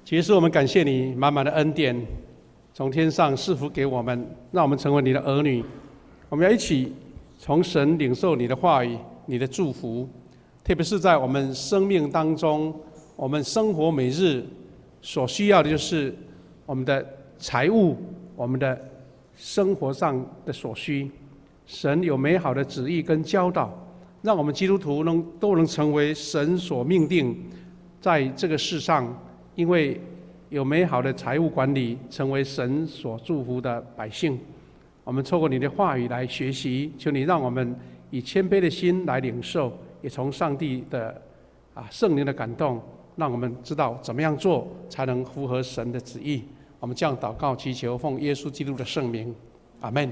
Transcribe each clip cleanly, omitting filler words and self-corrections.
其实我们感谢你满满的恩典，从天上赐福给我们，让我们成为你的儿女。我们要一起从神领受你的话语、你的祝福，特别是在我们生命当中，我们生活每日所需要的就是我们的财物、我们的生活上的所需。神有美好的旨意跟教导，让我们基督徒都能成为神所命定，在这个世上，因为有美好的财务管理，成为神所祝福的百姓。我们透过你的话语来学习，求你让我们以谦卑的心来领受，也从上帝的圣灵的感动，让我们知道怎么样做才能符合神的旨意。我们这样祷告祈求，奉耶稣基督的圣名，阿们。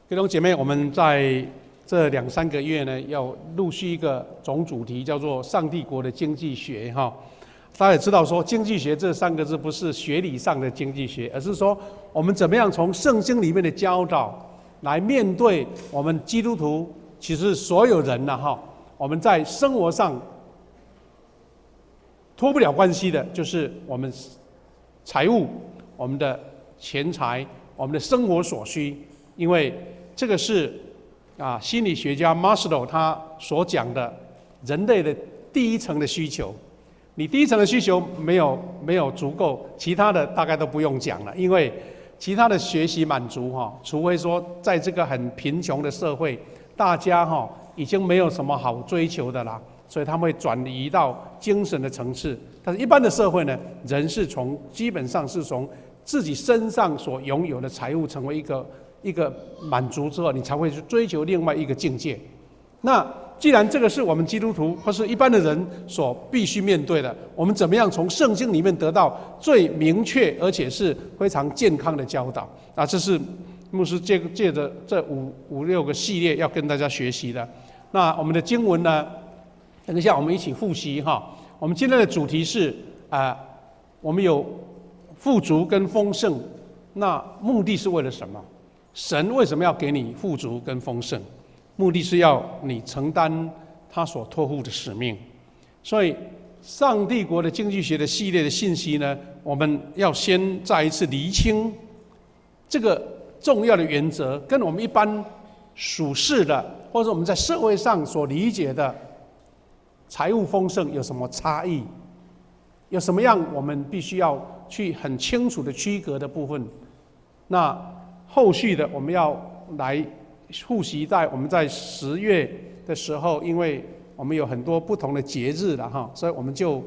弟兄姐妹，我们在这2-3个月呢，要陆续一个总主题，叫做上帝国的经济学哈。大家也知道说，经济学这3个字不是学理上的经济学，而是说我们怎么样从圣经里面的教导来面对我们基督徒，其实所有人哈，我们在生活上脱不了关系的，就是我们财务、我们的钱财、我们的生活所需，因为这个是心理学家 Maslow 他所讲的人类的第一层的需求。你第一层的需求没有足够，其他的大概都不用讲了，因为其他的学习满足除非说在这个很贫穷的社会，大家已经没有什么好追求的啦，所以他们会转移到精神的层次。但是一般的社会呢，人是基本上是从自己身上所拥有的财物成为一个满足之后，你才会去追求另外一个境界。那既然这个是我们基督徒或是一般的人所必须面对的，我们怎么样从圣经里面得到最明确而且是非常健康的教导？这是牧师借着这5-6个系列要跟大家学习的。那我们的经文呢，等一下我们一起复习哈。我们今天的主题是我们有富足跟丰盛，那目的是为了什么？神为什么要给你富足跟丰盛？目的是要你承担他所托付的使命。所以上帝国的经济学的系列的信息呢，我们要先再一次厘清这个重要的原则，跟我们一般属世的或者我们在社会上所理解的财务丰盛有什么差异，有什么样我们必须要去很清楚的区隔的部分。那后续的我们要来复习，我们在10月的时候，因为我们有很多不同的节日了哈，所以我们就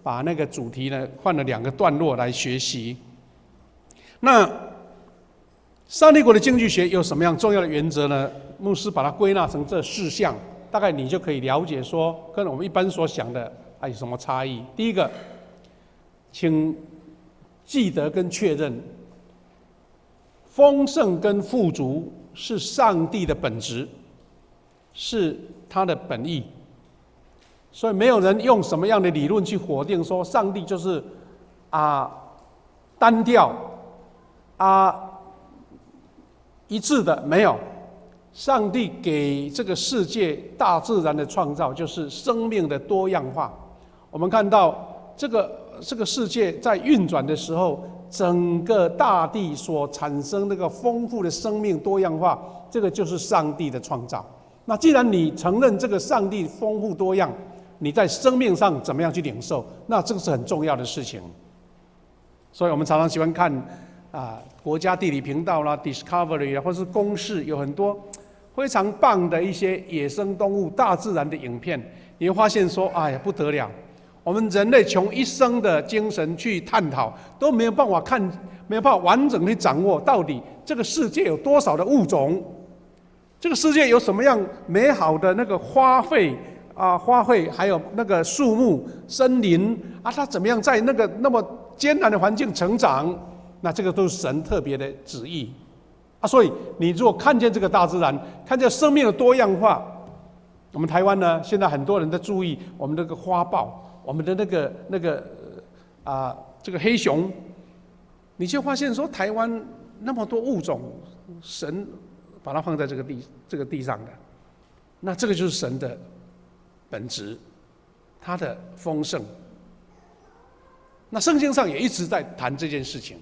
把那个主题呢换了2个段落来学习。那上帝国的经济学有什么样重要的原则呢？牧师把它归纳成这4项，大概你就可以了解说跟我们一般所想的有什么差异。第一个，请记得跟确认，丰盛跟富足是上帝的本质，是他的本意。所以没有人用什么样的理论去否定说上帝就是单调一致的，没有。上帝给这个世界大自然的创造就是生命的多样化。我们看到这个世界在运转的时候，整个大地所产生那个丰富的生命多样化，这个就是上帝的创造。那既然你承认这个上帝丰富多样，你在生命上怎么样去领受？那这个是很重要的事情。所以我们常常喜欢看国家地理频道啦、Discovery 啦，或是公视，有很多非常棒的一些野生动物、大自然的影片。你会发现说，哎呀不得了！我们人类穷一生的精神去探讨，都没有办法没有办法完整地掌握到底这个世界有多少的物种，这个世界有什么样美好的那个花卉还有那个树木、森林它怎么样在那么艰难的环境成长？那这个都是神特别的旨意所以你如果看见这个大自然，看见生命的多样化，我们台湾呢，现在很多人在注意我们那个花豹。我们的这个黑熊，你就发现说，台湾那么多物种，神把它放在这个地上的，那这个就是神的本质，它的丰盛。那圣经上也一直在谈这件事情，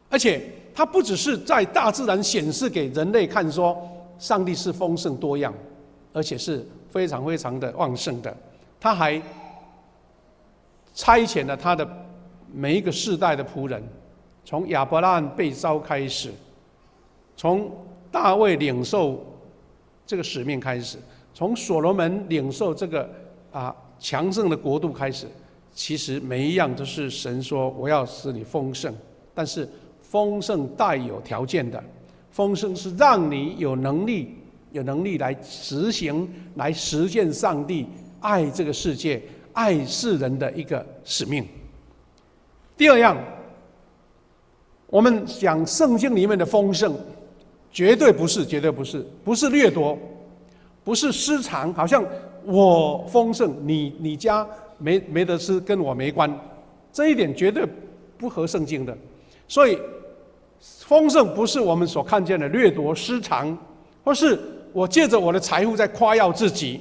而且它不只是在大自然显示给人类看说上帝是丰盛多样，而且是非常非常的旺盛的，他还差遣了他的每一个世代的仆人，从亚伯拉罕被召开始，从大卫领受这个使命开始，从所罗门领受这个强盛的国度开始，其实每一样都是神说我要使你丰盛，但是丰盛带有条件的，丰盛是让你有能力来执行、来实现上帝爱这个世界、爱世人的一个使命。第二样，我们讲圣经里面的丰盛，绝对不是掠夺，不是私藏，好像我丰盛，你家没得吃，跟我没关，这一点绝对不合圣经的。所以丰盛不是我们所看见的掠夺、私藏，或是我借着我的财富在夸耀自己。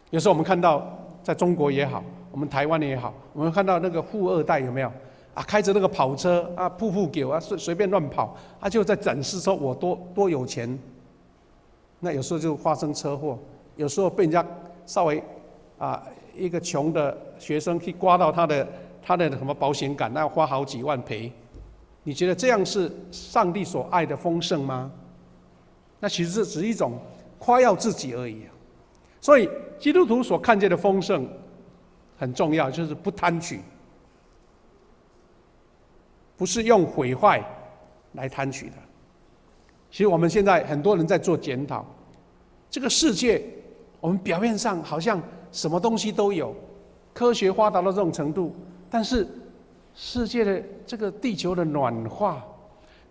有时候我们看到，在中国也好，我们台湾也好，我们看到那个富二代有没有开着那个跑车瀑布狗随便乱跑，就在展示说我多有钱。那有时候就发生车祸，有时候被人家稍微一个穷的学生去刮到他的什么保险杆，那要花好几万赔。你觉得这样是上帝所爱的丰盛吗？那其实这只是一种夸耀自己而已。所以基督徒所看见的丰盛很重要，就是不贪取，不是用毁坏来贪取的。其实我们现在很多人在做检讨，这个世界我们表面上好像什么东西都有，科学发达到这种程度，但是世界的这个地球的暖化，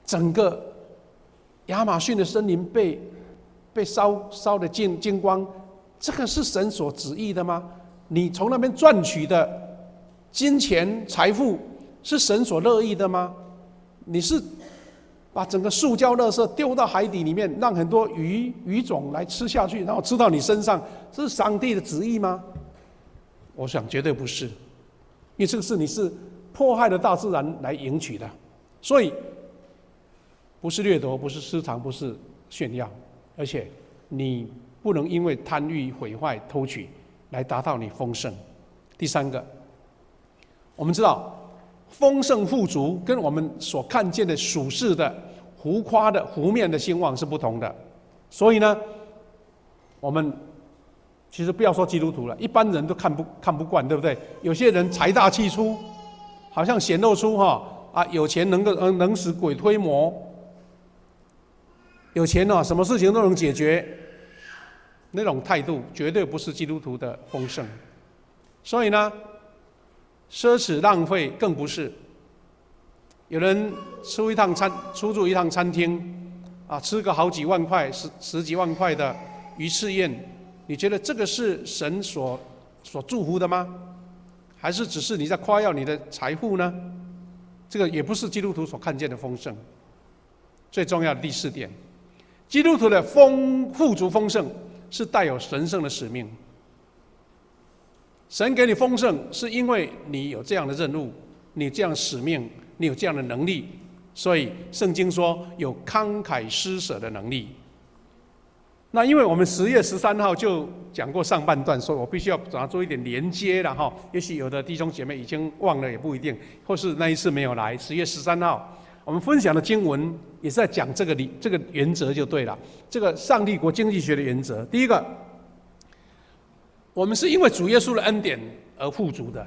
整个亚马逊的森林被烧得精光，这个是神所旨意的吗？你从那边赚取的金钱财富是神所乐意的吗？你是把整个塑胶垃圾丢到海底里面，让很多鱼种来吃下去，然后吃到你身上，这是上帝的旨意吗？我想绝对不是，因为这个是你是迫害了大自然来赢取的，所以不是掠夺，不是私藏，不是炫耀，而且你不能因为贪欲、毁坏、偷取来达到你丰盛。第三个，我们知道丰盛富足跟我们所看见的属世的浮夸的湖面的兴旺是不同的，所以呢，我们其实不要说基督徒了，一般人都看不惯，对不对？有些人财大气粗，好像显露出有钱能使鬼推磨，有钱什么事情都能解决，那种态度绝对不是基督徒的丰盛。所以呢，奢侈浪费更不是。有人出入一趟餐厅吃个好几万块、十几万块的鱼翅宴，你觉得这个是神所祝福的吗？还是只是你在夸耀你的财富呢？这个也不是基督徒所看见的丰盛。最重要的第四点，基督徒的富足丰盛是带有神圣的使命。神给你丰盛，是因为你有这样的任务，你有这样的使命，你有这样的能力，所以圣经说有慷慨施舍的能力。那因为我们10月13号就讲过上半段，所以我必须要找它做一点连接了哈。也许有的弟兄姐妹已经忘了，也不一定，或是那一次没有来。10月13号我们分享的经文也是在讲这个原则就对了，这个上帝国经济学的原则。第一个，我们是因为主耶稣的恩典而富足的。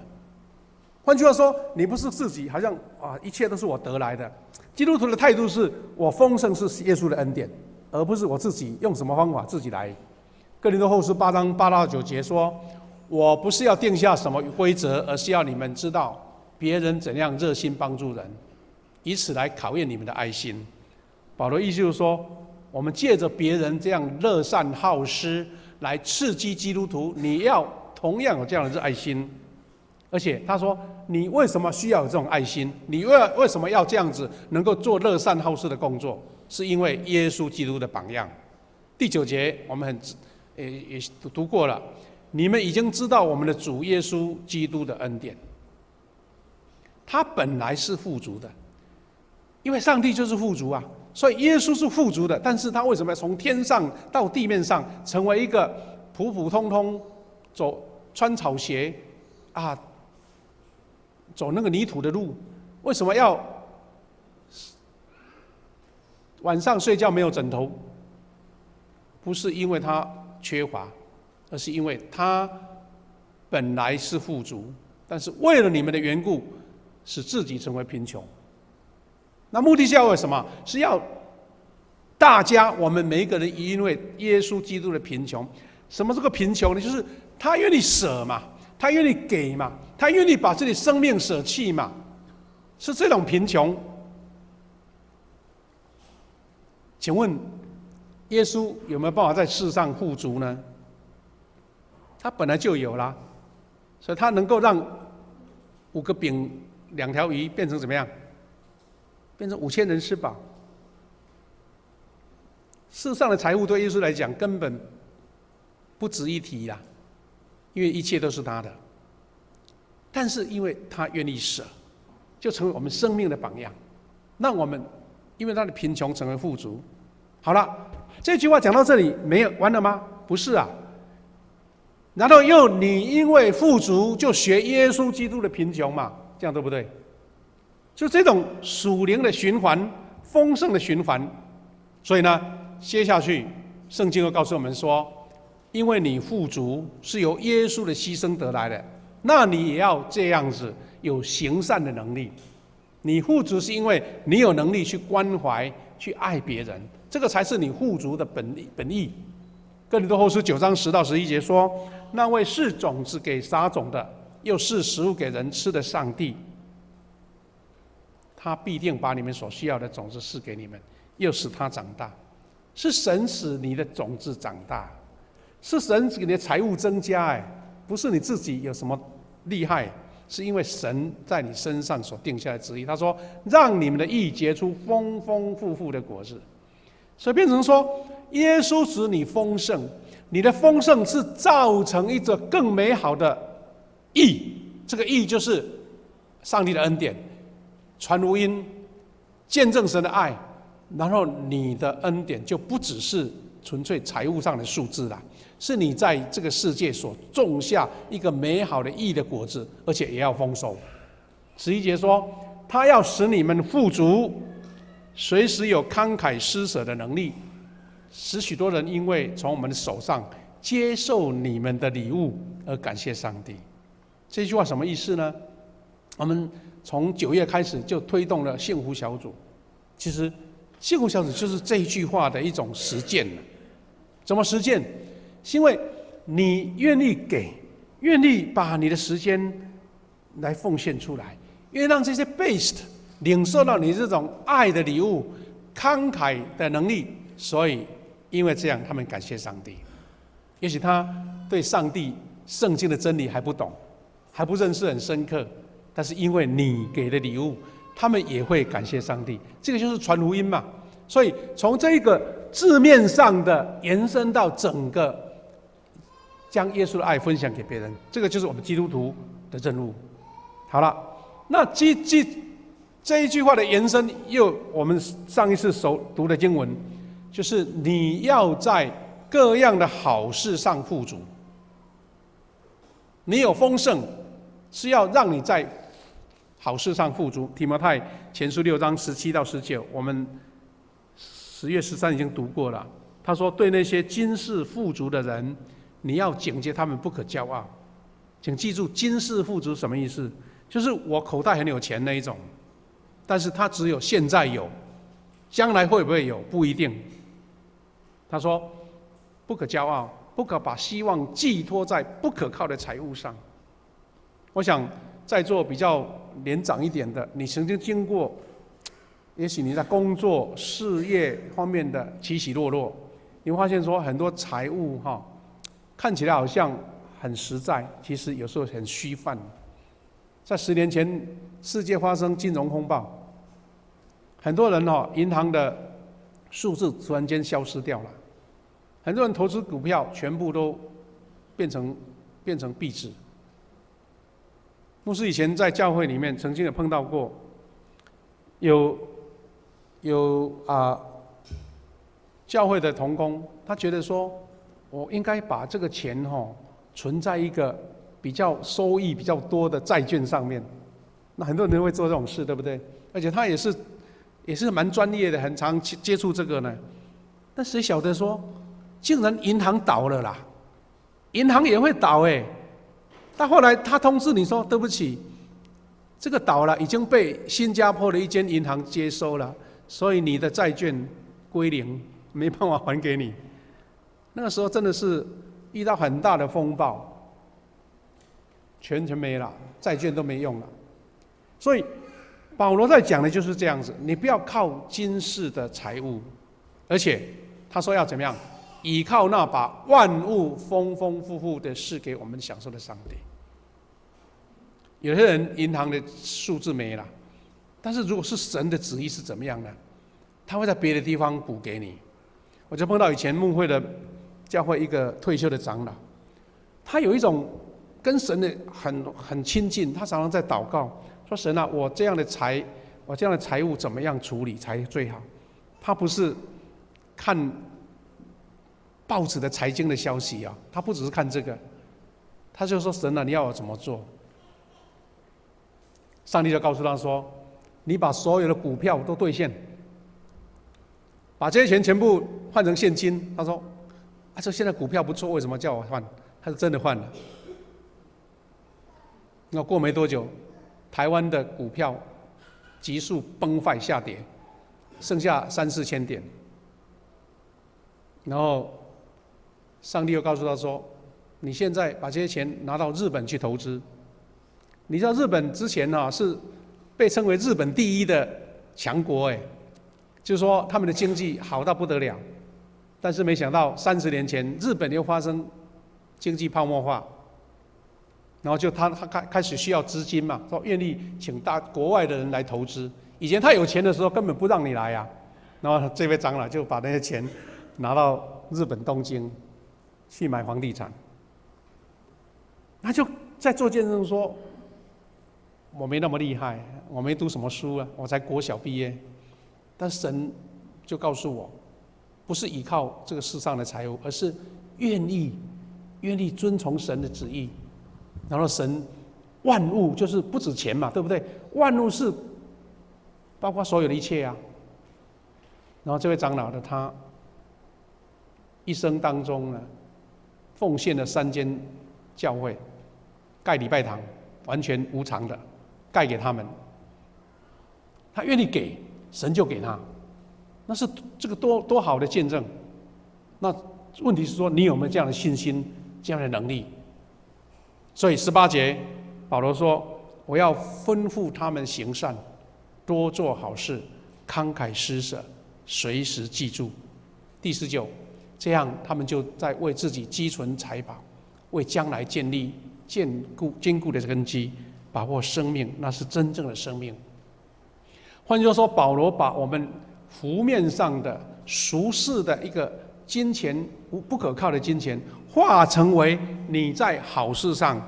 换句话说，你不是自己好像一切都是我得来的。基督徒的态度是我丰盛是耶稣的恩典，而不是我自己用什么方法自己来。哥林多后书8章8到9节说，我不是要定下什么规则，而是要你们知道别人怎样热心帮助人，以此来考验你们的爱心。保罗意思就是说，我们借着别人这样乐善好施来刺激基督徒，你要同样有这样的爱心。而且他说，你为什么需要有这种爱心？你为什么要这样子能够做乐善好施的工作？是因为耶稣基督的榜样。第9节我们也读过了，你们已经知道我们的主耶稣基督的恩典，他本来是富足的，因为上帝就是富足啊，所以耶稣是富足的。但是他为什么要从天上到地面上，成为一个普普通通穿草鞋啊，走那个泥土的路？为什么要晚上睡觉没有枕头？不是因为他缺乏，而是因为他本来是富足，但是为了你们的缘故，使自己成为贫穷。那目的是要为什么？是要大家，我们每一个人因为耶稣基督的贫穷。什么这个贫穷呢？就是他愿意舍嘛，他愿意给嘛，他愿意把自己生命舍弃嘛，是这种贫穷。请问耶稣有没有办法在世上富足呢？他本来就有啦，所以他能够让5个饼2条鱼变成怎么样？变成5000人吃饱。世上的财物对耶稣来讲根本不值一提啦，因为一切都是他的。但是因为他愿意舍，就成为我们生命的榜样，让我们因为他的贫穷成为富足。好了，这句话讲到这里没有完了吗？不是啊。然后又你因为富足就学耶稣基督的贫穷嘛，这样对不对？就这种属灵的循环，丰盛的循环。所以呢，接下去圣经又告诉我们说，因为你富足是由耶稣的牺牲得来的，那你也要这样子有行善的能力。你富足是因为你有能力去关怀、去爱别人，这个才是你富足的本意。哥林多后书9章10到11节说：“那位是种子给撒种的，又是食物给人吃的上帝，他必定把你们所需要的种子赐给你们，又使它长大。是神使你的种子长大，是神给你的财物增加，不是你自己有什么厉害，是因为神在你身上所定下的旨意。他说，让你们的义结出丰丰富富的果子。所以变成说，耶稣使你丰盛，你的丰盛是造成一个更美好的义。这个义就是上帝的恩典，传福音，见证神的爱。然后你的恩典就不只是纯粹财务上的数字啦，是你在这个世界所种下一个美好的义的果子，而且也要丰收。11节说，他要使你们富足，随时有慷慨施舍的能力，使许多人因为从我们的手上接受你们的礼物而感谢上帝。这句话什么意思呢？我们从9月开始就推动了幸福小组，其实幸福小组就是这一句话的一种实践了。怎么实践？是因为你愿意给，愿意把你的时间来奉献出来，愿意让这些 based 领受到你这种爱的礼物、慷慨的能力，所以因为这样，他们感谢上帝。也许他对上帝圣经的真理还不懂，还不认识很深刻，但是因为你给的礼物，他们也会感谢上帝。这个就是传福音嘛。所以从这个字面上的延伸到整个将耶稣的爱分享给别人，这个就是我们基督徒的任务。好了，那这一句话的延伸，又我们上一次读的经文，就是你要在各样的好事上富足。你有丰盛，是要让你在好事上富足。提摩太前书6章17到19，我们10月13已经读过了。他说，对那些今世富足的人，你要警戒他们不可骄傲。请记住，今世富足什么意思？就是我口袋很有钱那一种，但是他只有现在有，将来会不会有不一定。他说，不可骄傲，不可把希望寄托在不可靠的财物上。我想在座比较年长一点的，你曾经经过，也许你在工作事业方面的起起落落，你会发现说很多财务看起来好像很实在，其实有时候很虚泛。在10年前，世界发生金融风暴，很多人银行的数字突然间消失掉了，很多人投资股票全部都变成变成壁纸。牧师以前在教会里面曾经有碰到过，有教会的同工，他觉得说，我应该把这个钱存在一个比较收益比较多的债券上面。那很多人会做这种事，对不对？而且他也是蛮专业的，很常接触这个呢。但谁晓得说，竟然银行倒了啦！银行也会倒但后来他通知你说，对不起，这个倒了，已经被新加坡的一间银行接收了，所以你的债券归零，没办法还给你。那个时候真的是遇到很大的风暴，全没了，债券都没用了。所以保罗在讲的就是这样子，你不要靠今世的财物，而且他说要怎么样？倚靠那把万物丰丰富富的赐给我们享受的上帝。有些人银行的数字没了，但是如果是神的旨意是怎么样呢？他会在别的地方补给你。我就碰到以前牧会的教会一个退休的长老，他有一种跟神的很亲近，他常常在祷告，说神啊，我这样的财务怎么样处理才最好？他不是看报纸的财经的消息啊，他不只是看这个，他就说神啊，你要我怎么做？上帝就告诉他说，你把所有的股票都兑现，把这些钱全部换成现金。他说这现在股票不错，为什么叫我换？他是真的换了。那过没多久，台湾的股票急速崩坏下跌，剩下3-4千点。然后上帝又告诉他说，你现在把这些钱拿到日本去投资。你知道日本之前是被称为日本第一的强国就是说他们的经济好到不得了，但是没想到30年前日本又发生经济泡沫化，然后就他开始需要资金嘛，说愿意请国外的人来投资。以前他有钱的时候根本不让你来啊，然后这位长老就把那些钱拿到日本东京去买房地产，他就在做见证说，我没那么厉害，我没读什么书啊，我才国小毕业。但神就告诉我，不是依靠这个世上的财物，而是愿意遵从神的旨意。然后神万物就是不止钱嘛，对不对？万物是包括所有的一切啊。然后这位长老的他一生当中呢，奉献了3间教会，盖礼拜堂，完全无偿的盖给他们。他愿意给，神就给他，那是这个多好的见证。那问题是说，你有没有这样的信心，这样的能力？所以18节，保罗说：“我要吩咐他们行善，多做好事，慷慨施舍，随时记住。”第19，这样他们就在为自己积存财宝，为将来建立坚固的根基，把握生命，那是真正的生命。换句话说，保罗把我们浮面上的俗世的一个金钱不可靠的金钱，化成为你在好事上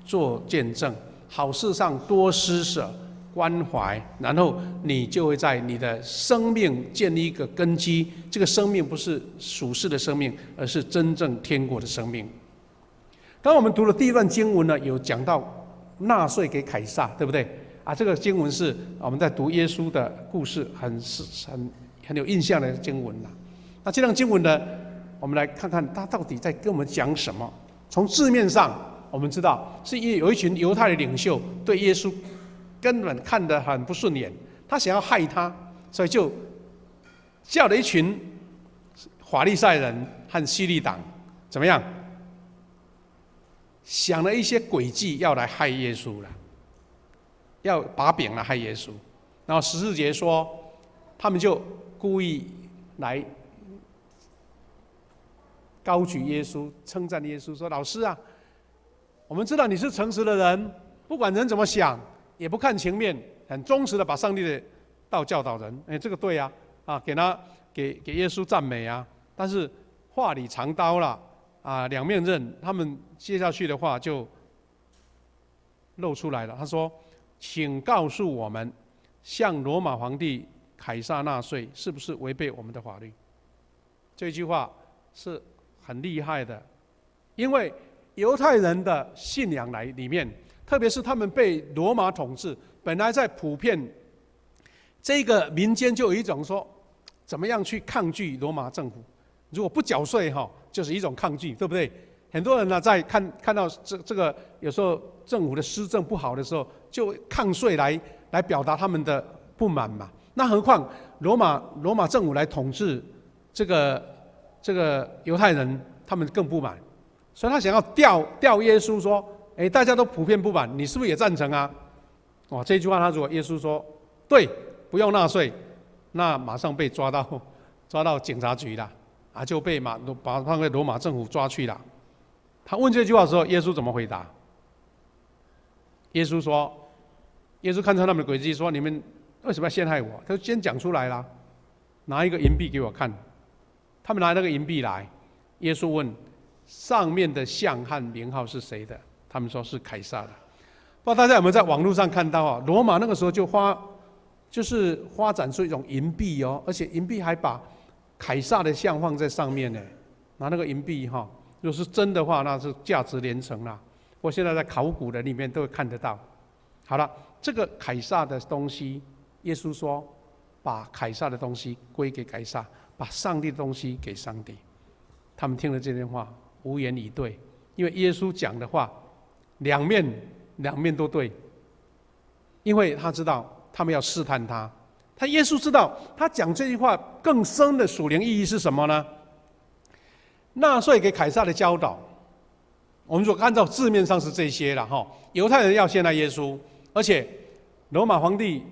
做见证，好事上多施舍关怀，然后你就会在你的生命建立一个根基。这个生命不是属世的生命，而是真正天国的生命。刚刚我们读的第一段经文呢，有讲到纳税给凯撒，对不对？这个经文是我们在读耶稣的故事很有印象的经文啦。那这段经文呢，我们来看看它到底在跟我们讲什么。从字面上，我们知道是有一群犹太的领袖对耶稣根本看得很不顺眼，他想要害他，所以就叫了一群法利赛人和希律党怎么样，想了一些诡计要来害耶稣了，要把柄来害耶稣。然后14节说，他们就故意来高举耶稣，称赞耶稣，说：“老师啊，我们知道你是诚实的人，不管人怎么想，也不看情面，很忠实的把上帝的道教导人。这个对啊，给耶稣赞美啊。但是话里藏刀了，两面刃，他们接下去的话就露出来了。他说：“请告诉我们，向罗马皇帝凯撒纳税是不是违背我们的法律？”这句话是很厉害的，因为犹太人的信仰里面，特别是他们被罗马统治，本来在普遍这个民间就有一种说，怎么样去抗拒罗马政府？如果不缴税就是一种抗拒，对不对？很多人呢，在看到这个有时候政府的施政不好的时候，就抗税来表达他们的不满嘛。那何况罗马政府来统治这个犹太人，他们更不满，所以他想要调耶稣说：“大家都普遍不满，你是不是也赞成啊？”这句话他如果耶稣说对，不用纳税，那马上被抓到警察局了就被把那个罗马政府抓去了。他问这句话的时候，耶稣怎么回答？耶稣说：“耶稣看穿他们的诡计，说你们为什么要陷害我？”他就先讲出来了，拿一个银币给我看。他们拿那个银币来，耶稣问上面的像和名号是谁的？他们说是凯撒的。不知道大家有没有在网络上看到罗马那个时候就是发展出一种银币而且银币还把凯撒的像放在上面呢。拿那个银币如果是真的话，那是价值连城啦。我现在在考古的里面都会看得到。好了，这个凯撒的东西，耶稣说把凯撒的东西归给凯撒，把上帝的东西给上帝。他们听了这句话无言以对，因为耶稣讲的话两面都对，因为他知道他们要试探他。耶稣知道他讲这句话更深的属灵意义是什么呢？纳税给凯撒的教导，我们如果按照字面上是这些了犹太人要陷害耶稣，而且罗马皇帝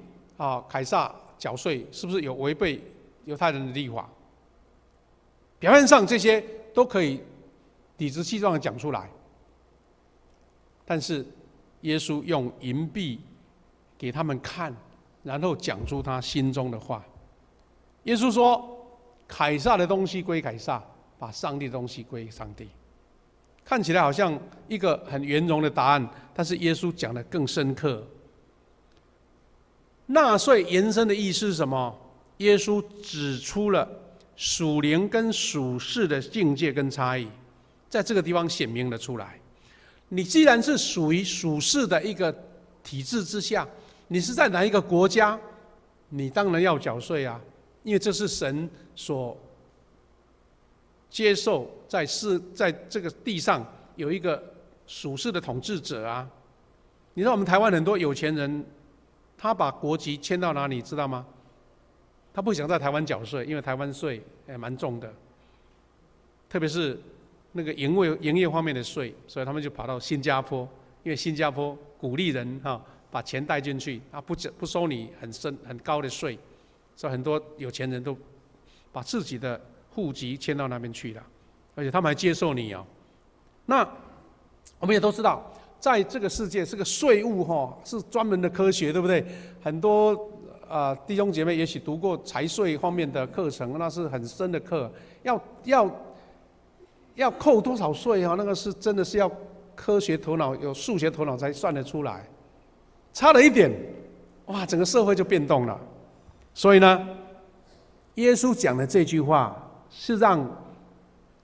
凯撒缴税，是不是有违背犹太人的律法？表面上这些都可以理直气壮的讲出来，但是耶稣用银币给他们看，然后讲出他心中的话。耶稣说：“凯撒的东西归凯撒，把上帝的东西归上帝。”看起来好像一个很圆融的答案，但是耶稣讲得更深刻。纳税延伸的意思是什么？耶稣指出了属灵跟属世的境界跟差异，在这个地方显明了出来。你既然是属于属世的一个体制之下，你是在哪一个国家，你当然要缴税啊，因为这是神所接受在这个地上有一个属世的统治者啊。你知道我们台湾很多有钱人，他把国籍迁到哪里，知道吗？他不想在台湾缴税，因为台湾税也蛮重的，特别是那个营业方面的税，所以他们就跑到新加坡，因为新加坡鼓励人把钱带进去，他不收你很高的税，所以很多有钱人都把自己的户籍迁到那边去了，而且他们还接受你那我们也都知道，在这个世界，这个税务是专门的科学，对不对？很多弟兄姐妹也许读过财税方面的课程，那是很深的课，要扣多少税那个是真的是要科学头脑、有数学头脑才算得出来。差了一点，哇，整个社会就变动了。所以呢，耶稣讲的这句话是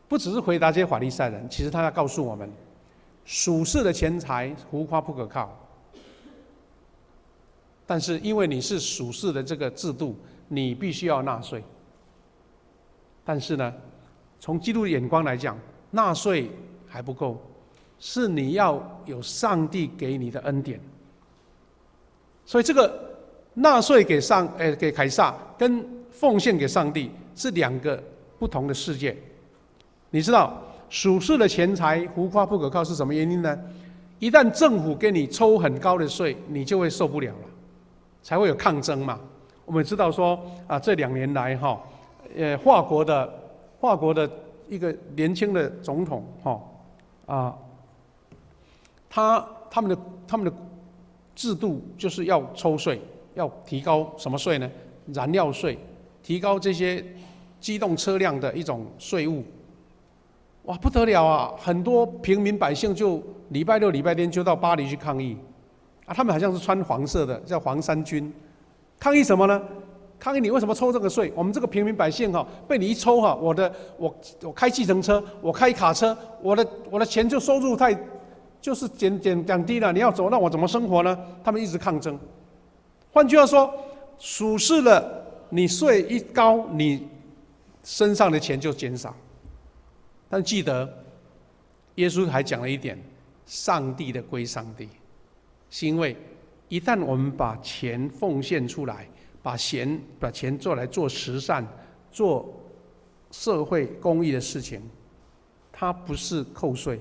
不只是回答这些法利赛人，其实他要告诉我们，属世的钱财浮夸不可靠。但是因为你是属世的这个制度，你必须要纳税。但是呢，从基督的眼光来讲，纳税还不够，是你要有上帝给你的恩典。所以这个纳税给凯撒跟奉献给上帝是两个不同的世界。你知道属世的钱财浮夸不可靠是什么原因呢？一旦政府给你抽很高的税，你就会受不了了，才会有抗争嘛。我们知道说这2年来法国的一个年轻的总统他们的制度就是要抽税，要提高什么税呢？燃料税，提高这些机动车辆的一种税务。哇，不得了啊！很多平民百姓就礼拜六、礼拜天就到巴黎去抗议，啊，他们好像是穿黄色的，叫黄衫军。抗议什么呢？抗议你为什么抽这个税？我们这个平民百姓被你一抽我开计程车，我开卡车，我的钱就收入就是降低了。你要走，那我怎么生活呢？他们一直抗争。换句话说，属世的你税一高，你身上的钱就减少。但记得，耶稣还讲了一点：上帝的归上帝，是因为一旦我们把钱奉献出来，把钱做来做慈善、做社会公益的事情，它不是扣税，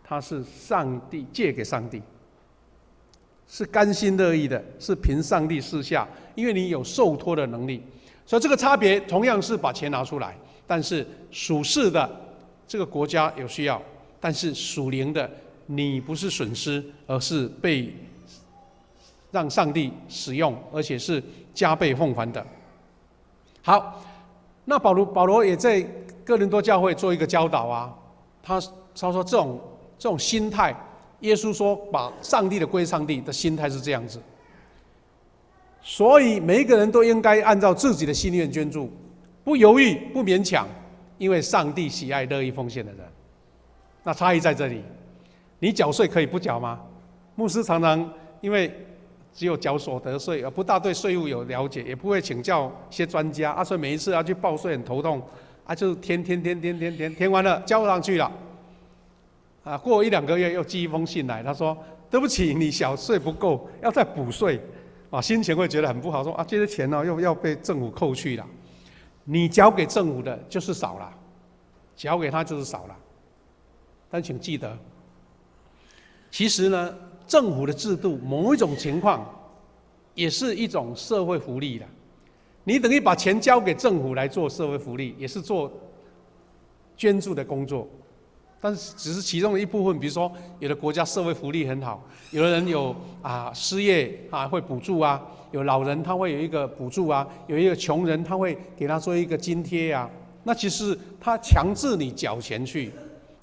它是上帝借给上帝，是甘心乐意的，是凭上帝赐下，因为你有受托的能力。所以这个差别同样是把钱拿出来，但是属世的这个国家有需要，但是属灵的你不是损失，而是被让上帝使用，而且是加倍奉还的。好，那保罗也在哥林多教会做一个教导啊，他说这种心态，耶稣说把上帝的归上帝的心态是这样子，所以每一个人都应该按照自己的心愿捐助，不犹豫不勉强，因为上帝喜爱乐意奉献的人。那差异在这里，你缴税可以不缴吗？牧师常常因为只有缴所得税，而不大对税务有了解，也不会请教一些专家啊，所以每一次要去报税很头痛啊，就填完了交上去了，啊，过1-2个月又寄一封信来，他说对不起，你缴税不够，要再补税，啊，心情会觉得很不好，说啊这些钱又要被政府扣去了，你交给政府的就是少了，交给他就是少了，但请记得，其实呢。政府的制度某一种情况也是一种社会福利的，你等于把钱交给政府来做社会福利，也是做捐助的工作，但是只是其中的一部分。比如说，有的国家社会福利很好，有的人有失业会补助啊，有老人他会有一个补助啊，有一个穷人他会给他做一个津贴啊。那其实他强制你缴钱去，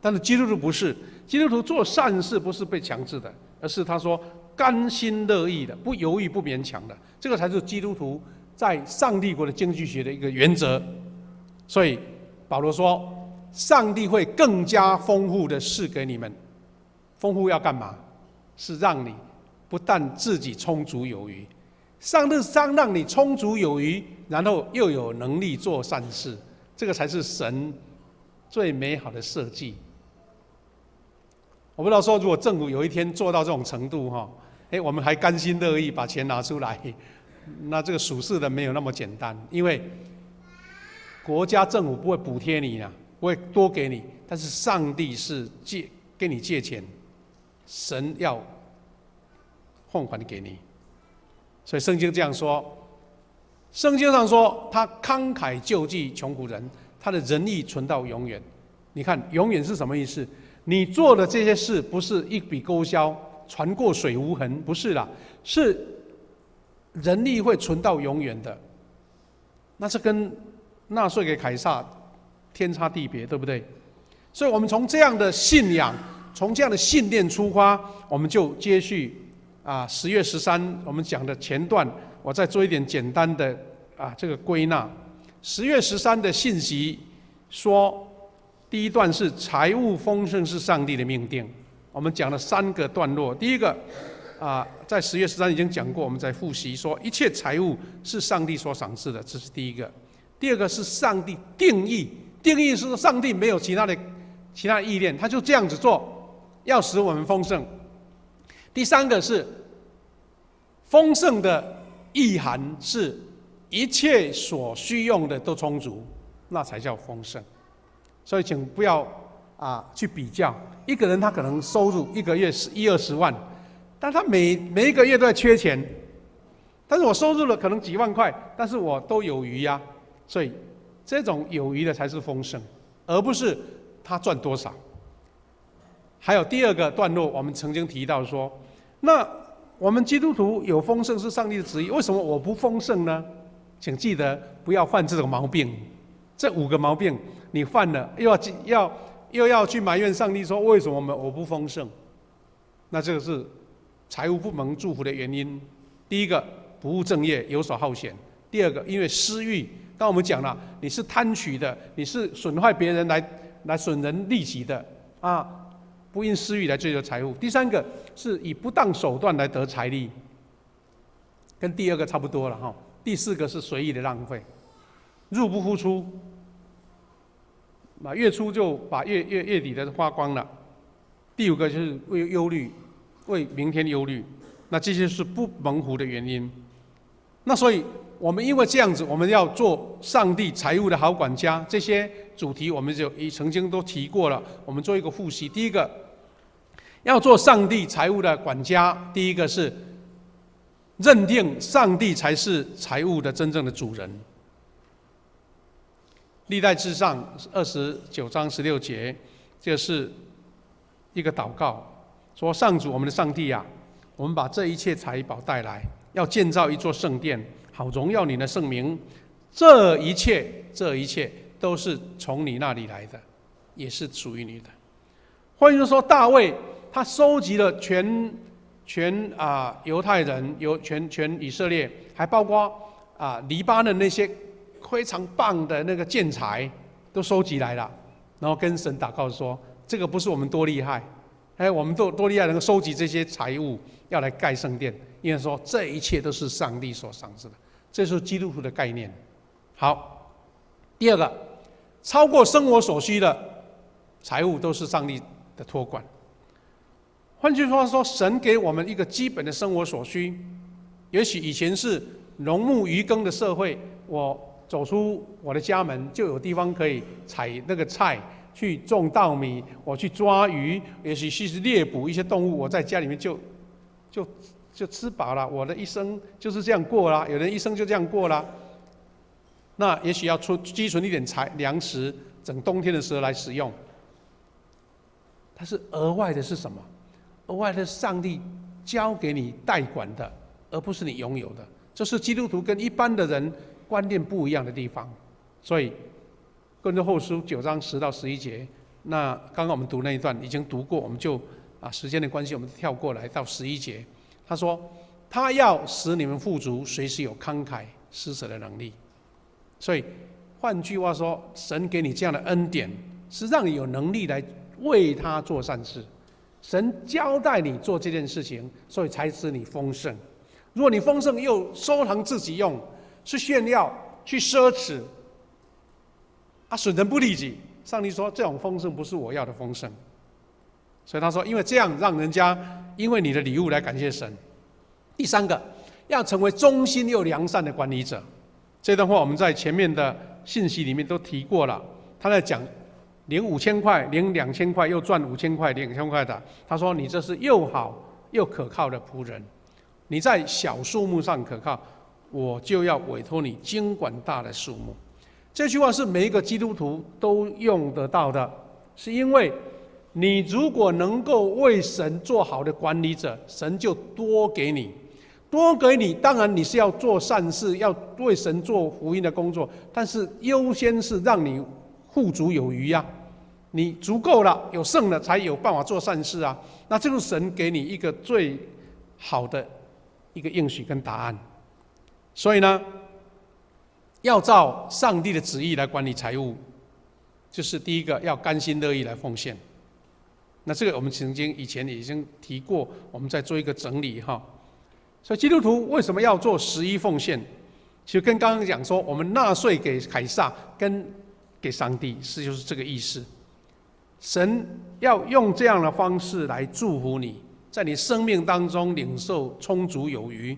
但是基督徒不是，基督徒做善事不是被强制的。而是他说甘心乐意的，不犹豫不勉强的，这个才是基督徒在上帝国的经济学的一个原则。所以保罗说，上帝会更加丰富的赐给你们。丰富要干嘛？是让你不但自己充足有余，上帝让你充足有余，然后又有能力做善事，这个才是神最美好的设计。我不知道说，如果政府有一天做到这种程度我们还甘心乐意把钱拿出来，那这个属世的没有那么简单，因为国家政府不会补贴你不会多给你，但是上帝是跟你借钱，神要奉还给你。所以圣经这样说，圣经上说他慷慨救济穷苦人，他的仁义存到永远。你看永远是什么意思？你做的这些事不是一笔勾销，船过水无痕，不是啦，是人力会存到永远的。那是跟纳税给凯撒天差地别，对不对？所以我们从这样的信仰，从这样的信念出发，我们就接续10月13我们讲的前段，我再做一点简单的这个归纳。10月13的信息说，第一段是财务丰盛是上帝的命定，我们讲了3个段落。第一个在10月13已经讲过，我们在复习说一切财物是上帝所赏赐的，这是第一个。第二个是上帝定义是说上帝没有其他意念，他就这样子做，要使我们丰盛。第三个是丰盛的意涵是一切所需用的都充足，那才叫丰盛。所以请不要去比较，一个人他可能收入一个月10-20万，但他每一个月都在缺钱，但是我收入了可能几万块，但是我都有余呀。所以这种有余的才是丰盛，而不是他赚多少。还有第二个段落，我们曾经提到说，那我们基督徒有丰盛是上帝的旨意，为什么我不丰盛呢？请记得不要犯这种毛病。这5个毛病你犯了，又要又要去埋怨上帝说为什么我不丰盛？那这个是财务不蒙祝福的原因。第一个，不务正业，游手好闲；第二个，因为私欲。刚我们讲了，你是贪取的，你是损坏别人来损人利己的啊，不因私欲来追求财物。第三个是以不当手段来得财力，跟第二个差不多了哈。第四个是随意的浪费，入不敷出，月初就把月底的花光了。第五个就是为忧虑，为明天忧虑，那这些是不蒙福的原因。那所以我们因为这样子，我们要做上帝财务的好管家。这些主题我们曾经都提过了，我们做一个复习。第一个，要做上帝财务的管家，第一个是认定上帝才是财务的真正的主人。历代志上29章16节，这是一个祷告，说：上主我们的上帝啊，我们把这一切财宝带来，要建造一座圣殿，好荣耀你的圣名。这一切都是从你那里来的，也是属于你的。换句话说，大卫他收集了全犹太人，全以色列，还包括黎巴嫩那些非常棒的那个建材都收集来了，然后跟神祷告说：这个不是我们多厉害，我们多厉害，能够收集这些财物要来盖圣殿，因为说这一切都是上帝所赏赐的，这是基督徒的概念。好，第二个，超过生活所需的财物都是上帝的托管。换句话说，神给我们一个基本的生活所需。也许以前是农牧渔耕的社会，我走出我的家门就有地方可以采那个菜，去种稻米，我去抓鱼，也许是猎捕一些动物，我在家里面就吃饱了，我的一生就是这样过啦。有人一生就这样过啦。那也许要积存一点粮食，整冬天的时候来使用。它是额外的是什么？额外的是上帝交给你代管的，而不是你拥有的。这是基督徒跟一般的人观念不一样的地方。所以哥林多后书9章10到11节，那刚刚我们读那一段已经读过，我们就时间的关系，我们跳过来到11节。他说：他要使你们富足，随时有慷慨施舍的能力。所以换句话说，神给你这样的恩典，是让你有能力来为他做善事。神交代你做这件事情，所以才使你丰盛。如果你丰盛又收藏自己用，去炫耀，去奢侈，损人不利己。上帝说，这种丰盛不是我要的丰盛。所以他说，因为这样让人家因为你的礼物来感谢神。第三个，要成为忠心又良善的管理者。这段话我们在前面的信息里面都提过了。他在讲领5000块、领2000块，又赚5000块、领2000块的。他说：“你这是又好又可靠的仆人，你在小数目上可靠，我就要委托你经管大的数目。”这句话是每一个基督徒都用得到的，是因为你如果能够为神做好的管理者，神就多给你。多给你，当然你是要做善事，要为神做福音的工作，但是优先是让你富足有余啊，你足够了，有剩了，才有办法做善事啊。那这是神给你一个最好的一个应许跟答案。所以呢，要照上帝的旨意来管理财务，就是第一个要甘心乐意来奉献。那这个我们以前已经提过，我们再做一个整理哈。所以基督徒为什么要做11奉献？其实跟刚刚讲说，我们纳税给凯撒跟给上帝就是这个意思。神要用这样的方式来祝福你，在你生命当中领受充足有余。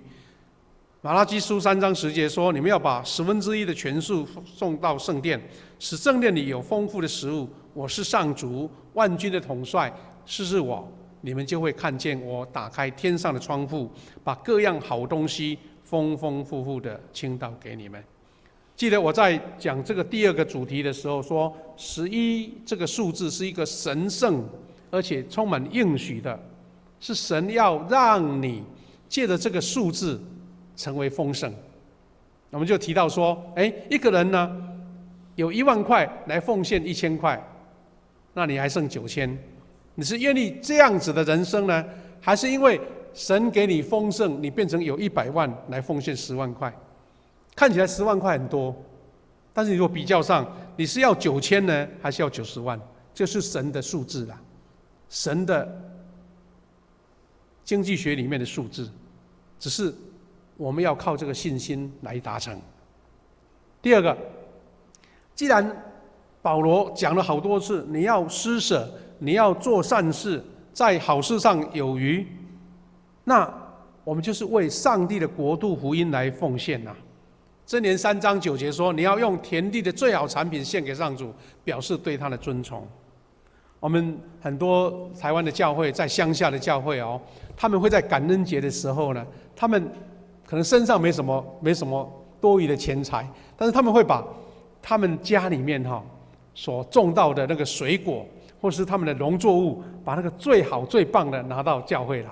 马拉基书3章10节说：“你们要把1/10的全数送到圣殿，使圣殿里有丰富的食物。我是上主万军的统帅，是我。你们就会看见我打开天上的窗户，把各样好东西丰丰富富的倾倒给你们。”记得我在讲这个第二个主题的时候说，11这个数字是一个神圣而且充满应许的，是神要让你借着这个数字成为丰盛。我们就提到说，一个人呢有1万块来奉献1000块，那你还剩9000。你是愿意这样子的人生呢，还是因为神给你丰盛，你变成有100万来奉献10万块？看起来10万块很多，但是如果比较上，你是要9000呢，还是要90万？这是神的数字啦，神的经济学里面的数字，只是我们要靠这个信心来达成。第二个，既然保罗讲了好多次，你要施舍，你要做善事，在好事上有余，那我们就是为上帝的国度福音来奉献呐。箴言3章9节说，你要用田地的最好产品献给上主，表示对他的尊崇。我们很多台湾的教会，在乡下的教会哦，他们会在感恩节的时候呢，他们可能身上没什么多余的钱财，但是他们会把他们家里面所种到的那个水果，或是他们的农作物，把那个最好最棒的拿到教会来。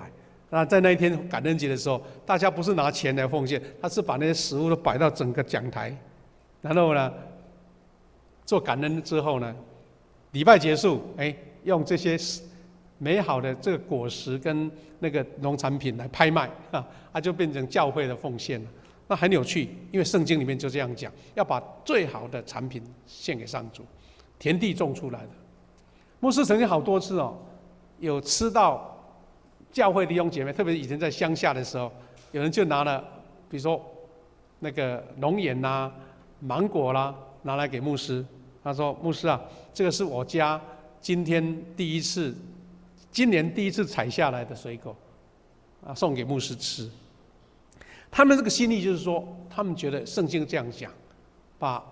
那在那一天感恩节的时候，大家不是拿钱来奉献，他是把那些食物都摆到整个讲台，然后呢，做感恩之后呢，礼拜结束，用这些美好的这个果实跟那个农产品来拍卖，就变成教会的奉献了。那很有趣，因为圣经里面就这样讲，要把最好的产品献给上主，田地种出来的。牧师曾经好多次有吃到教会弟兄姐妹，特别以前在乡下的时候，有人就拿了，比如说那个龙眼啦、芒果啦，拿来给牧师。他说：“牧师啊，这个是我家今年第一次采下来的水果，送给牧师吃。”他们这个心意就是说，他们觉得圣经这样讲，把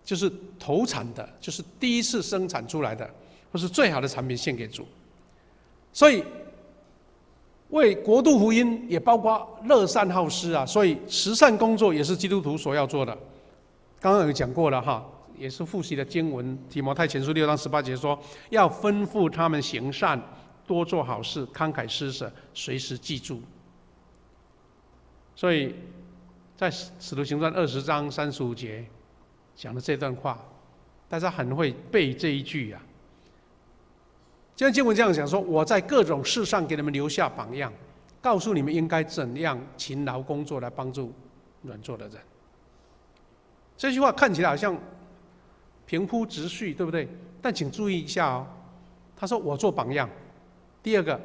就是头产的，就是第一次生产出来的，或是最好的产品献给主。所以为国度福音也包括乐善好施啊，所以慈善工作也是基督徒所要做的。刚刚有讲过了哈，也是复习的经文，提摩太前书6章18节说，要吩咐他们行善，多做好事，慷慨施舍，随时记住。所以在使徒行传20章35节讲的这段话，大家很会背这一句啊。这段经文这样讲说，我在各种事上给你们留下榜样，告诉你们应该怎样勤劳工作来帮助软弱的人。这句话看起来好像平铺直叙，对不对？但请注意一下哦，他说我做榜样。第二个，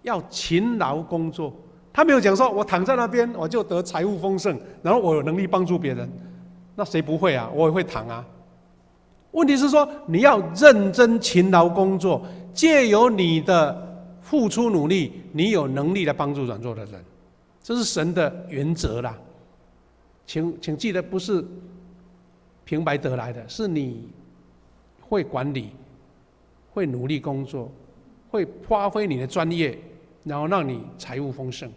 要勤劳工作。他没有讲说我躺在那边我就得财务丰盛，然后我有能力帮助别人，那谁不会啊？我也会躺啊。问题是说，你要认真勤劳工作，借由你的付出努力，你有能力来帮助软弱的人，这是神的原则啦。请记得，不是平白得来的，是你会管理，会努力工作，会发挥你的专业，然后让你财务丰盛。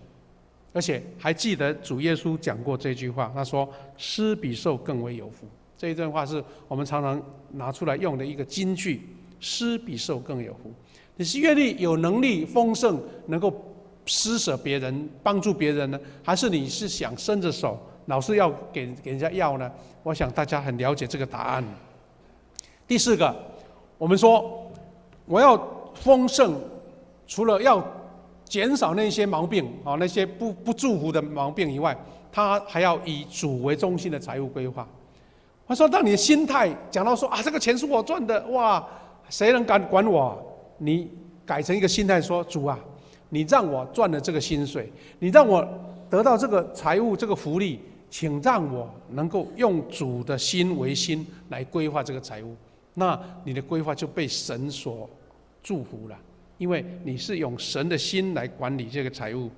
而且还记得主耶稣讲过这句话，他说：“施比受更为有福。”这一段话是我们常常拿出来用的一个金句，施比受更有福。你是愿意有能力丰盛，能够施舍别人、帮助别人呢，还是你是想伸着手，老是要给人家要呢？我想大家很了解这个答案。第四个，我们说我要丰盛，除了要减少那些毛病那些不祝福的毛病以外，他还要以主为中心的财务规划。他说：“当你的心态讲到说这个钱是我赚的，哇，谁能敢管我？你改成一个心态说，主啊，你让我赚了这个薪水，你让我得到这个财务这个福利，请让我能够用主的心为心来规划这个财务。那你的规划就被神所祝福了，因为你是用神的心来管理这个财务。”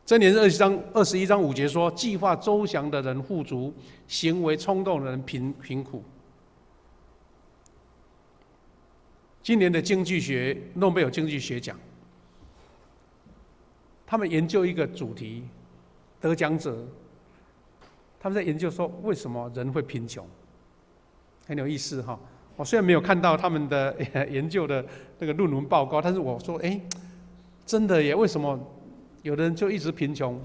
箴言21章5节说：“计划周详的人富足，行为冲动的人贫苦。”今年的经济学诺贝尔经济学奖，他们研究一个主题，得奖者他们在研究说为什么人会贫穷，很有意思哈。我虽然没有看到他们的研究的那个论文报告，但是我说，真的耶，为什么有的人就一直贫穷？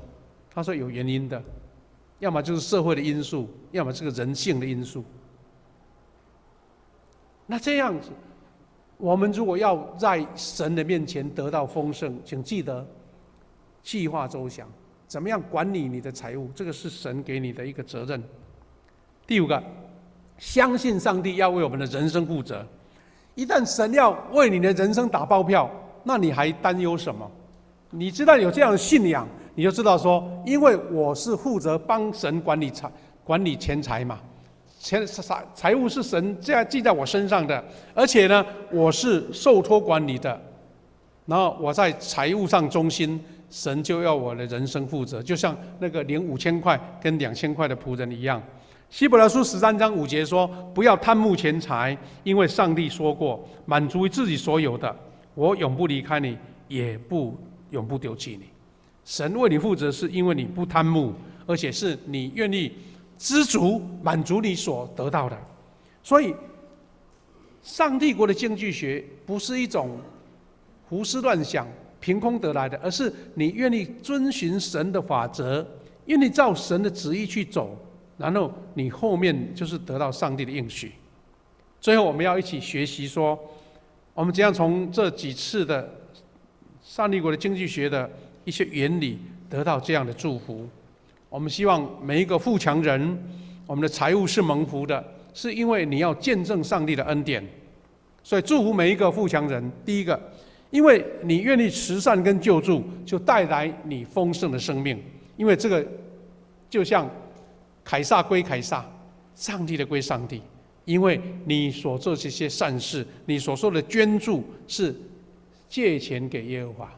他说有原因的，要么就是社会的因素，要么是个人性的因素。那这样子，我们如果要在神的面前得到丰盛，请记得计划周详，怎么样管理你的财务，这个是神给你的一个责任。第五个，相信上帝要为我们的人生负责。一旦神要为你的人生打包票，那你还担忧什么？你知道有这样的信仰，你就知道说，因为我是负责帮神管理钱财嘛，财务是神这样记在我身上的，而且呢，我是受托管理的，然后我在财务上忠心，神就要我的人生负责，就像那个领5000块跟2000块的仆人一样。希伯来书13章5节说：“不要贪慕钱财，因为上帝说过，满足于自己所有的，我永不离开你，也永不丢弃你。”神为你负责，是因为你不贪慕，而且是你愿意知足，满足你所得到的。所以，上帝国的经济学不是一种胡思乱想、凭空得来的，而是你愿意遵循神的法则，愿意照神的旨意去走，然后你后面就是得到上帝的应许。最后，我们要一起学习说，我们怎样从这几次的上帝国的经济学的一些原理得到这样的祝福。我们希望每一个富强人，我们的财务是蒙福的，是因为你要见证上帝的恩典。所以祝福每一个富强人。第一个，因为你愿意慈善跟救助，就带来你丰盛的生命。因为这个就像凯撒归凯撒，上帝的归上帝。因为你所做这些善事，你所做的捐助是借钱给耶和华，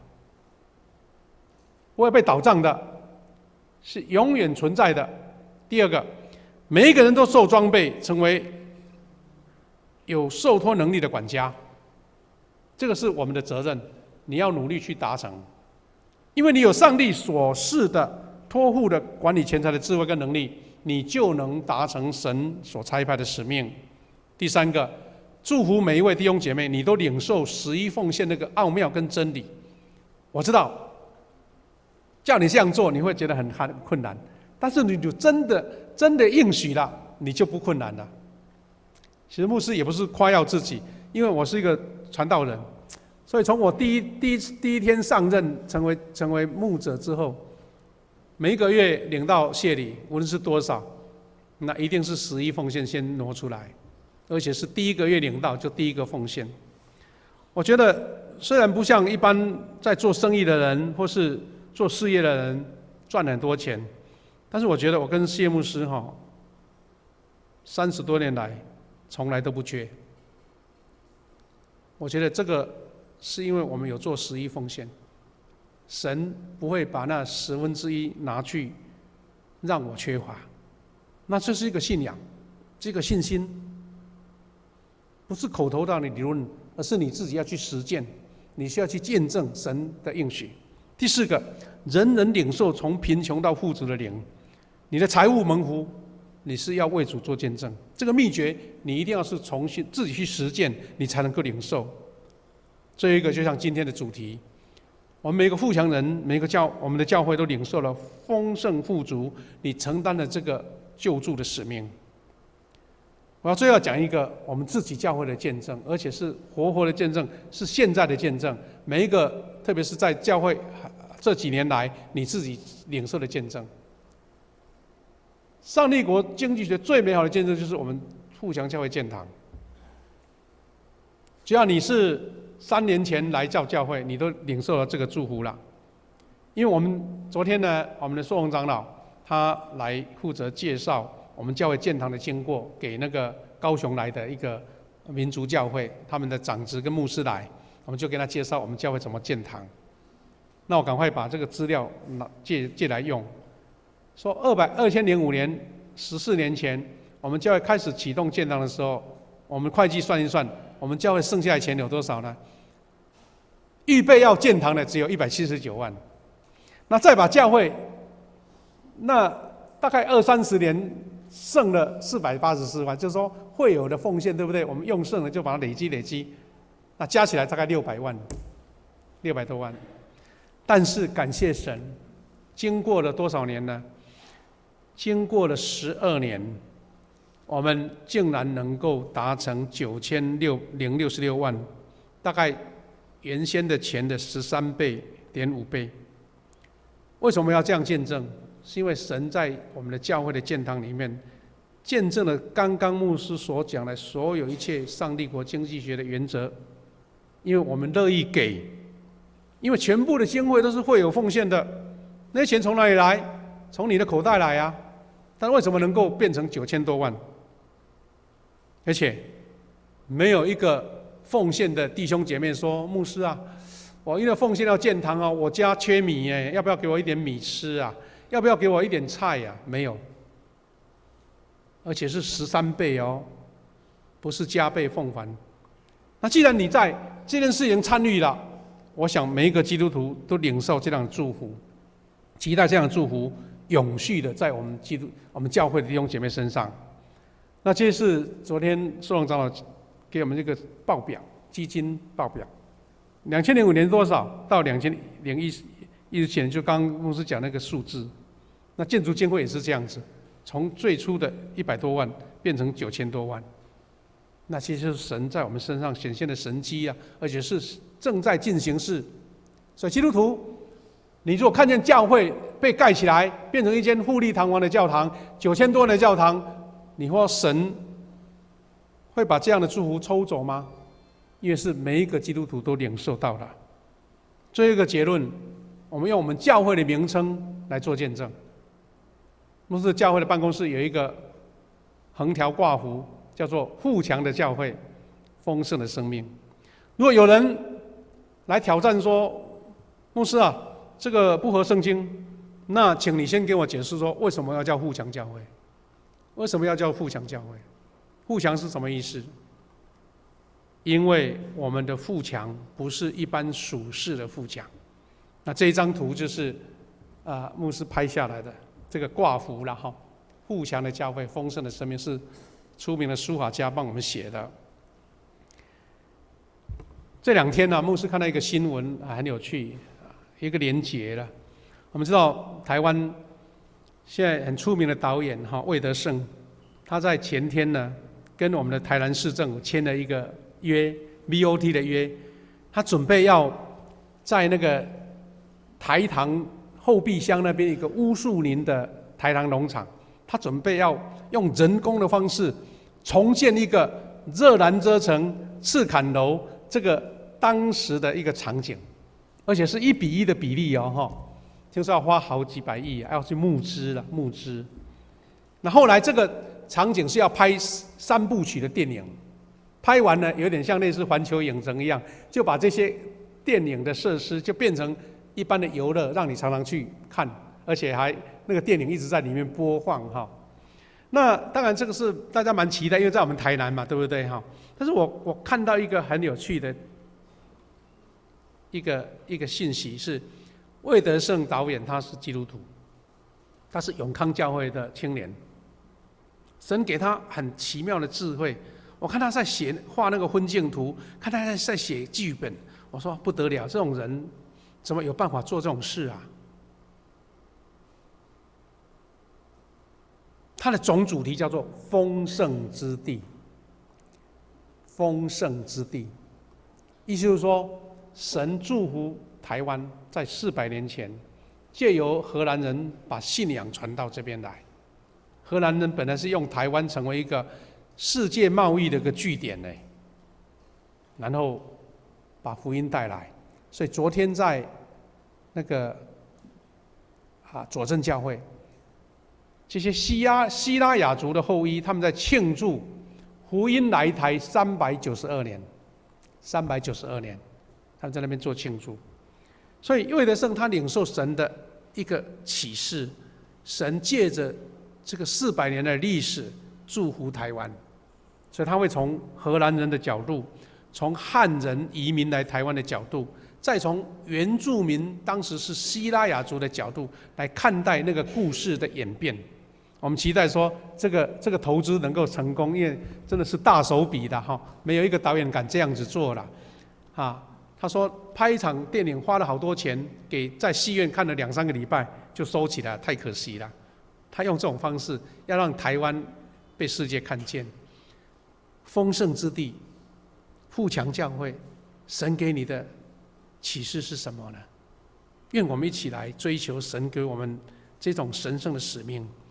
不会被倒账的，是永远存在的。第二个，每一个人都受装备，成为有受托能力的管家，这个是我们的责任，你要努力去达成，因为你有上帝所示的托付的管理钱财的智慧跟能力，你就能达成神所差派的使命。第三个，祝福每一位弟兄姐妹，你都领受11奉献那个奥妙跟真理。我知道叫你这样做，你会觉得很困难，但是你就真的应许了，你就不困难了。其实牧师也不是夸耀自己，因为我是一个传道人，所以从我第一天上任成为牧者之后，每一个月领到谢礼，无论是多少，那一定是11奉献先挪出来，而且是第一个月领到就第一个奉献。我觉得虽然不像一般在做生意的人或是做事业的人赚很多钱，但是我觉得我跟谢牧师30多年来从来都不缺。我觉得这个是因为我们有做11奉献，神不会把那1/10拿去让我缺乏。那这是一个信仰，这个信心，不是口头上的理论，而是你自己要去实践，你需要去见证神的应许。第四个，人人领受从贫穷到富足的灵，你的财务蒙福，你是要为主做见证。这个秘诀你一定要是重新自己去实践，你才能够领受。这一个就像今天的主题，我们每个富强人，我们的教会都领受了丰盛富足，你承担了这个救助的使命。我要最后讲一个我们自己教会的见证，而且是活的见证，是现在的见证。每一个，特别是在教会这几年来你自己领受的见证。上帝国经济学最美好的见证就是我们富强教会建堂。只要你是3年前来教会，你都领受了这个祝福了。因为我们昨天呢，我们的硕宏长老他来负责介绍我们教会建堂的经过，给那个高雄来的一个民族教会他们的长子跟牧师来，我们就跟他介绍我们教会怎么建堂。那我赶快把这个资料借来用。说2005年14年前，我们教会开始启动建堂的时候，我们会计算一算，我们教会剩下的钱有多少呢？预备要建堂的只有179万。那再把教会那大概20-30年剩了484万，就是说会有的奉献，对不对？我们用剩了就把它累积，那加起来大概600万，600多万。但是感谢神，经过了多少年呢？经过了12年，我们竟然能够达成9066万，大概原先的钱的13倍、0.5倍。为什么要这样见证？是因为神在我们的教会的建堂里面，见证了刚刚牧师所讲的所有一切上帝国经济学的原则。因为我们乐意给，因为全部的经费都是会有奉献的，那些钱从哪里来？从你的口袋来啊！但为什么能够变成9000多万？而且没有一个奉献的弟兄姐妹说：“牧师啊，我因为奉献要建堂啊，我家缺米耶，要不要给我一点米吃啊？要不要给我一点菜啊？”没有，而且是13倍哦，不是加倍奉还。那既然你在这件事情参与了，我想每一个基督徒都领受这样的祝福，期待这样的祝福永续的在我们教会的弟兄姐妹身上。那这是昨天苏龙长老给我们这个报表，基金报表。2005年多少到2017年，就刚刚牧师讲那个数字。那建筑经费也是这样子，从最初的100多万变成9000多万。那些就是神在我们身上显现的神迹啊，而且是正在进行式。所以基督徒，你如果看见教会被盖起来，变成一间富丽堂皇的教堂，9000多人的教堂，你说神会把这样的祝福抽走吗？因为是每一个基督徒都领受到了。最后一个结论，我们用我们教会的名称来做见证。牧师教会的办公室有一个横条挂幅，叫做富强的教会，丰盛的生命。如果有人来挑战说，牧师啊，这个不合圣经，那请你先给我解释说，为什么要叫富强教会？为什么要叫富强教会？富强是什么意思？因为我们的富强不是一般属世的富强。那这一张图就是牧师拍下来的这个挂幅了哈。富强的教会，丰盛的生命是出名的书法家帮我们写的。这2天呢，牧师看到一个新闻很有趣，一个连结了。我们知道台湾现在很出名的导演魏德圣，他在前天呢跟我们的台南市政府签了一个约 ，BOT 的约，他准备要在那个台糖后壁乡那边一个乌树林的台糖农场，他准备要用人工的方式重建一个热兰遮城赤坎楼这个当时的一个场景，而且是1:1的比例哦，听说要花好几百亿，要去募资。那后来这个场景是要拍3部曲的电影，拍完了有点像类似环球影城一样，就把这些电影的设施就变成一般的游乐，让你常常去看，而且还那个电影一直在里面播放哈。那当然这个是大家蛮期待，因为在我们台南嘛，对不对哈？但是我看到一个很有趣的一个信息是，魏德圣导演他是基督徒，他是永康教会的青年，神给他很奇妙的智慧。我看他在画那个分镜图，看他在写剧本，我说不得了，这种人怎么有办法做这种事啊？他的总主题叫做丰盛之地，丰盛之地，意思就是说，神祝福台湾在400年前，借由荷兰人把信仰传到这边来。荷兰人本来是用台湾成为一个世界贸易的一个据点呢，然后把福音带来。所以昨天在那个佐证教会，这些希拉雅族的后裔，他们在庆祝福音来台392年，392年，他们在那边做庆祝。所以魏德圣他领受神的一个启示，神借着这个400年的历史祝福台湾，所以他会从荷兰人的角度，从汉人移民来台湾的角度，再从原住民当时是希拉雅族的角度来看待那个故事的演变。我们期待说这个投资能够成功，因为真的是大手笔的哈，没有一个导演敢这样子做了他说拍一场电影花了好多钱，给在戏院看了2-3个礼拜就收起来，太可惜了。他用这种方式要让台湾被世界看见。丰盛之地，富强教会，神给你的启示是什么呢？愿我们一起来追求神给我们这种神圣的使命，